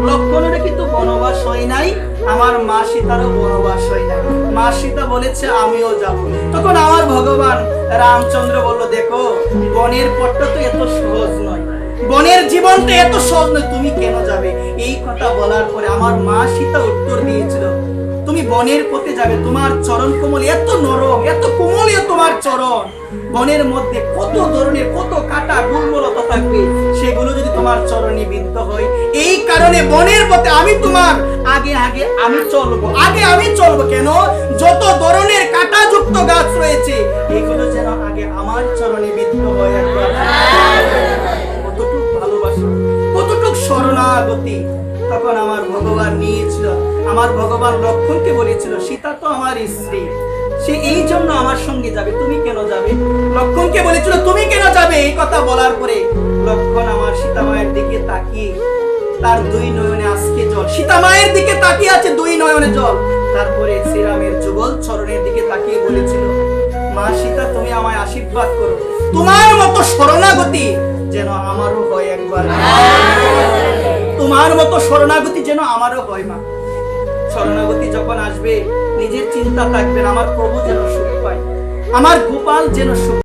লক্ষণের কিন্তু বনবাস হয় নাই, আমার মা সীতারও বনবাস হয় নাই। মা সীতা বলেছে আমিও যাব। তখন আমার ভগবান রামচন্দ্র বলল, দেখো বনের পথটা তো এত সহজ নয়, বনের জীবনটা এত সহজ নয়, তুমি কেন যাবে? এই কথা বলার পরে আমার মা সীতা উত্তর দিয়েছিল, তুমি বনের পথে যাবে, তোমার চরণ কোমল এত নরম, এত কোমলীয় তোমার চরণ, বনের মধ্যে কত ধরনের কত কাটা দুর্বলতা থাকবে, সেগুলো যদি তোমার চরণে বিদ্ধ হয়, এই কারণে বনের পথে আমি তোমার আগে আগে আমি চলবো, আগে আমি চলবো। কেন? যত ধরনের কাঁটাযুক্ত গাছ রয়েছে এগুলো যেন আগে আমার চরণে বিদ্ধ হয়। একবার কতটুক ভালোবাসা, কতটুক শরণাগতি তখন আমার ভগবান নিয়েছিল। আমার ভগবান লক্ষ্মণকে বলেছিল, সীতা তো আমার স্ত্রী, সে এই জন্য আমার সঙ্গে যাবে, তুমি কেন যাবে? লক্ষ্মণকে বলেছিল তুমি কেন যাবে? এই কথা বলার পরে লক্ষ্মণ আমার সীতা মায়ের দিকে তাকিয়ে, তার দুই নয়নে আজকে জল, সীতা মায়ের দিকে তাকিয়ে আছে দুই নয়নে জল। তারপরে শ্রীরামের যুগল চরণের দিকে তাকিয়ে বলেছিল, মা সীতা তুমি আমায় আশীর্বাদ করো, তোমার মতো শরণাগতি যেন আমারও হয় একবার, তোমার মতো শরণাগতি যেন আমারও হয়। মা শরণাগতি যখন আসবে নিজের চিন্তা থাকবে না, আমার প্রভু যেন সুখ পায়, আমার গোপাল যেন সুখ